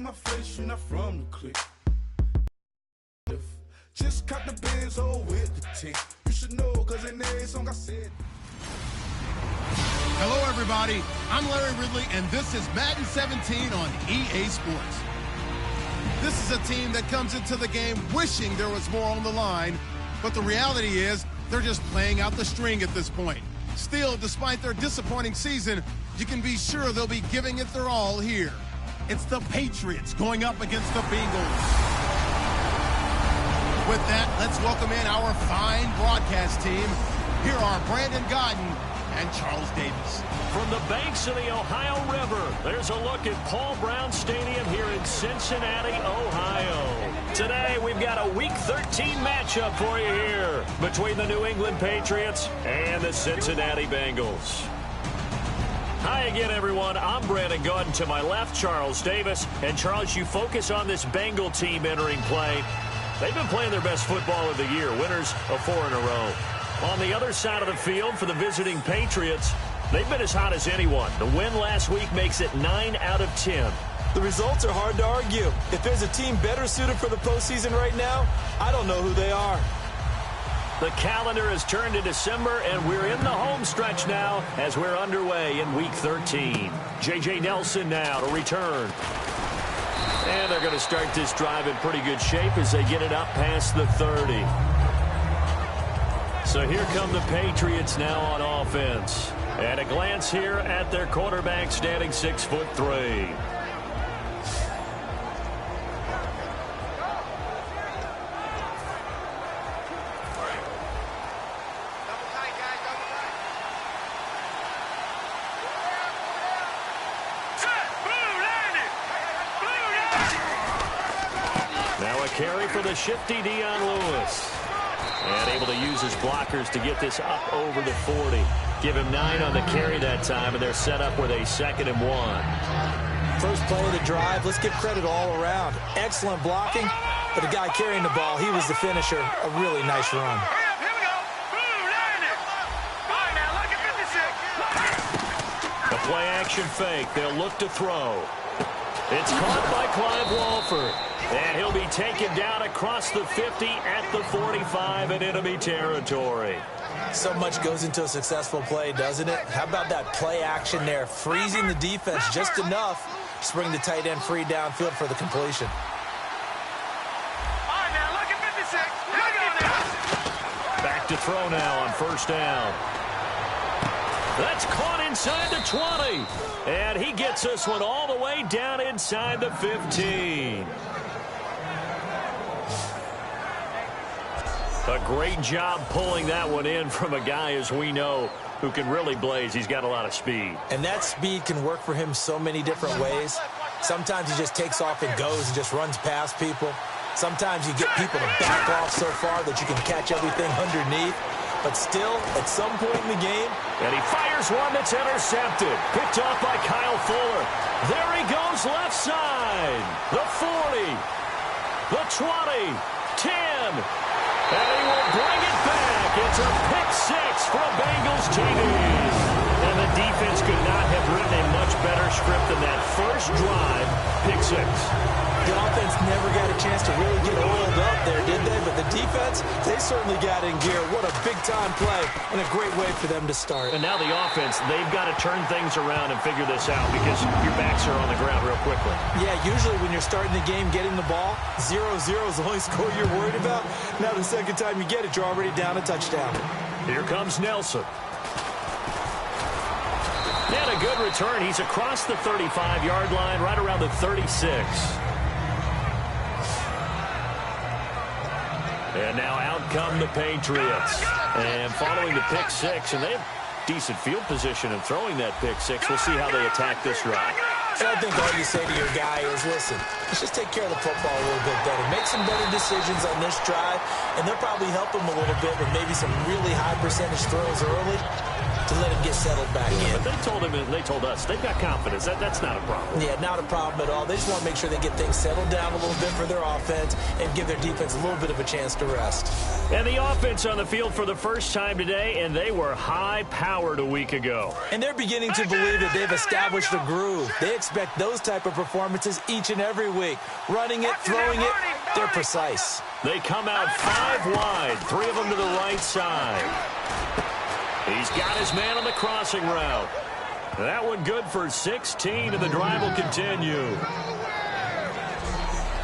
my face, you're not from the clique. Just cut the Benz with the tick. You should know, cause in every song I said. Hello, everybody. I'm Larry Ridley, and this is Madden 17 on EA Sports. This is a team that comes into the game wishing there was more on the line, but the reality is they're just playing out the string at this point. Still, despite their disappointing season, you can be sure they'll be giving it their all here. It's the Patriots going up against the Bengals. With that, let's welcome in our fine broadcast team. Here are Brandon Godden and Charles Davis. From the banks of the Ohio River, there's a look at Paul Brown Stadium here in Cincinnati, Ohio. Today, we've got a Week 13 matchup for you here between the New England Patriots and the Cincinnati Bengals. Hi again, everyone. I'm Brandon Godden. To my left, Charles Davis. And Charles, you focus on this Bengal team entering play. They've been playing their best football of the year, winners of 4 in a row. On the other side of the field for the visiting Patriots, they've been as hot as anyone. The win last week makes it 9 out of 10. The results are hard to argue. If there's a team better suited for the postseason right now, I don't know who they are. The calendar has turned to December, and we're in the home stretch now as we're underway in Week 13. J.J. Nelson now to return. And they're going to start this drive in pretty good shape as they get it up past the 30. So here come the Patriots now on offense. At a glance here at their quarterback standing 6'3". Now a carry for the shifty Dion Lewis. And able to use his blockers to get this up over the 40. Give him 9 on the carry that time, and they're set up with a 2nd and 1. First play of the drive, let's give credit all around. Excellent blocking, but the guy carrying the ball, he was the finisher. A really nice run. The play action fake. They'll look to throw. It's caught by Clive Walford. And he'll be taken down across the 50 at the 45 in enemy territory. So much goes into a successful play, doesn't it? How about that play action there? Freezing the defense just enough to bring the tight end free downfield for the completion. All right, now look at 56. Back to throw now on first down. That's caught inside the 20. And he gets this one all the way down inside the 15. A great job pulling that one in from a guy, as we know, who can really blaze. He's got a lot of speed. And that speed can work for him so many different ways. Sometimes he just takes off and goes and just runs past people. Sometimes you get people to back off so far that you can catch everything underneath. But still, at some point in the game... And he fires one that's intercepted. Picked off by Kyle Fuller. There he goes left side. The 40. The 20. 10. And he will bring it back. It's a pick 6 for a Bengals TD. And the defense could not have written a much better script than that first drive, pick 6. The offense never got a chance to really get oiled up there, did they? But the defense, they certainly got in gear. What a big-time play and a great way for them to start. And now the offense, they've got to turn things around and figure this out because your backs are on the ground real quickly. Yeah, usually when you're starting the game getting the ball, 0-0 is the only score you're worried about. Now the second time you get it, you're already down a touchdown. Here comes Nelson. And a good return. He's across the 35-yard line, right around the 36. And now out come the Patriots. And following the pick 6, and they have decent field position in throwing that pick 6. We'll see how they attack this drive. And I think all you say to your guy is, listen, let's just take care of the football a little bit better. Make some better decisions on this drive, and they'll probably help him a little bit with maybe some really high percentage throws early. to let him get settled back in. But they told us they've got confidence. That's not a problem. Yeah, not a problem at all. They just want to make sure they get things settled down a little bit for their offense and give their defense a little bit of a chance to rest. And the offense on the field for the first time today, and they were high-powered a week ago. And they're beginning to believe that they've established a groove. They expect those type of performances each and every week. Running it, throwing it, they're precise. They come out 5 wide, 3 of them to the right side. He's got his man on the crossing route. That one good for 16, and the drive will continue.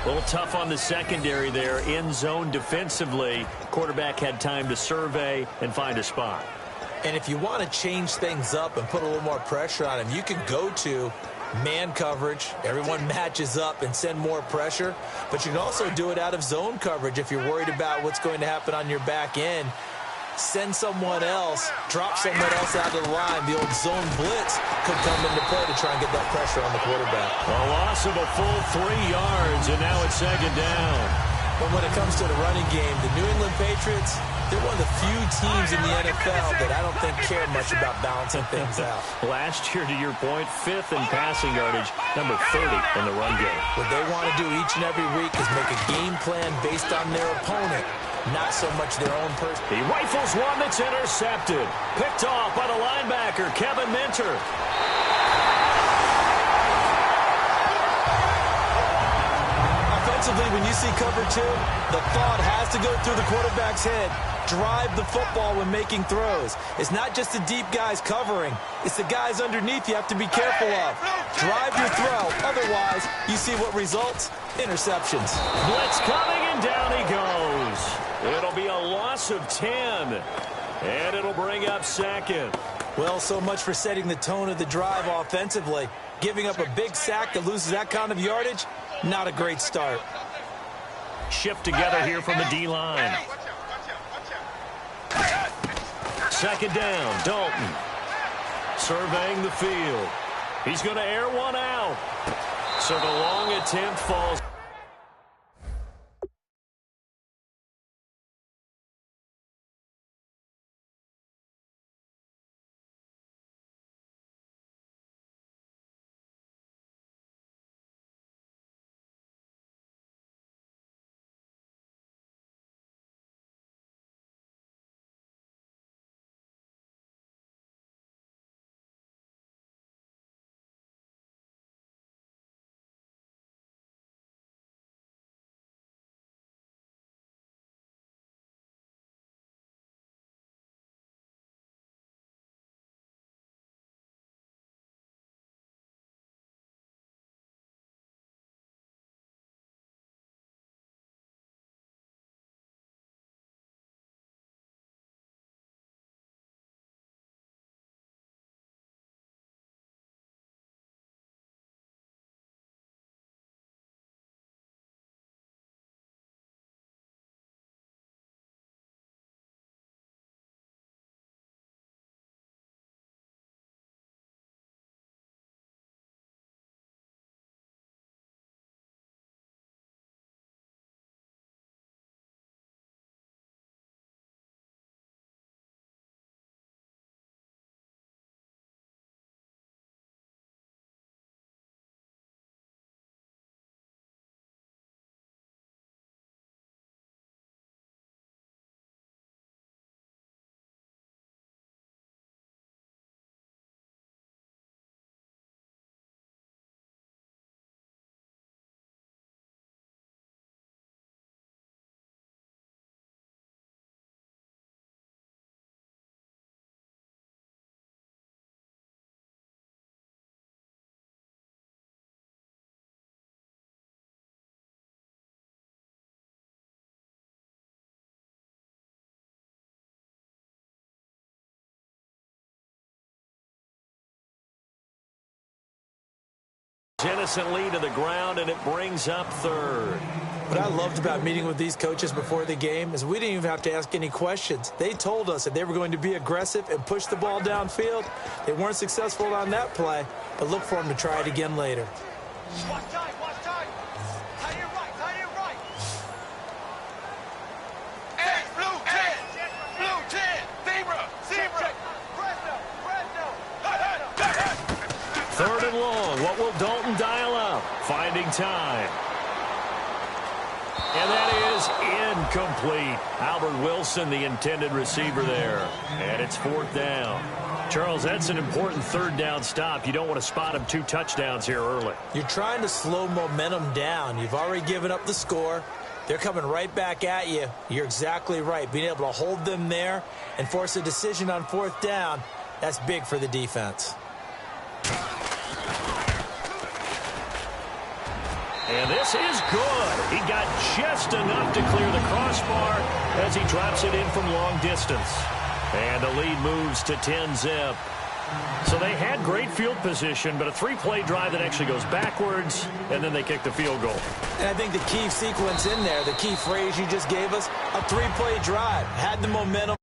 A little tough on the secondary there, in zone defensively. Quarterback had time to survey and find a spot. And if you want to change things up and put a little more pressure on him, you can go to man coverage. Everyone matches up and send more pressure. But you can also do it out of zone coverage if you're worried about what's going to happen on your back end. Send someone else, drop someone else out of the line. The old zone blitz could come into play to try and get that pressure on the quarterback. A loss of a full 3 yards, and now it's 2nd down. But when it comes to the running game, the New England Patriots, they're one of the few teams in the NFL that I don't think care much about balancing things out. Last year, to your point, 5th in passing yardage, number 30 in the run game. What they want to do each and every week is make a game plan based on their opponent, not so much their own person. He rifles one that's intercepted. Picked off by the linebacker, Kevin Minter. Offensively, when you see cover 2, the thought has to go through the quarterback's head. Drive the football when making throws. It's not just the deep guys covering. It's the guys underneath you have to be careful of. Drive your throw. Otherwise, you see what results? Interceptions. Blitz coming, and down he goes. It'll be a loss of 10, and it'll bring up 2nd. Well, so much for setting the tone of the drive offensively. Giving up a big sack that loses that kind of yardage, not a great start. Shift together here from the D-line. 2nd down, Dalton. Surveying the field. He's going to air one out. So the long attempt falls. Innocently to the ground, and it brings up 3rd. What I loved about meeting with these coaches before the game is we didn't even have to ask any questions. They told us that they were going to be aggressive and push the ball downfield. They weren't successful on that play, but look for them to try it again later. Watch time, watch time. Tie it right, tie it right. Hey, blue 10, zebra. What will Dalton dial up? Finding time. And that is incomplete. Albert Wilson, the intended receiver there. And it's 4th down. Charles, that's an important 3rd down stop. You don't want to spot him 2 touchdowns here early. You're trying to slow momentum down. You've already given up the score. They're coming right back at you. You're exactly right. Being able to hold them there and force a decision on 4th down, that's big for the defense. And this is good. He got just enough to clear the crossbar as he drops it in from long distance. And the lead moves to 10-zip. So they had great field position, but a 3-play drive that actually goes backwards, and then they kick the field goal. And I think the key sequence in there, the key phrase you just gave us, a 3-play drive. Had the momentum.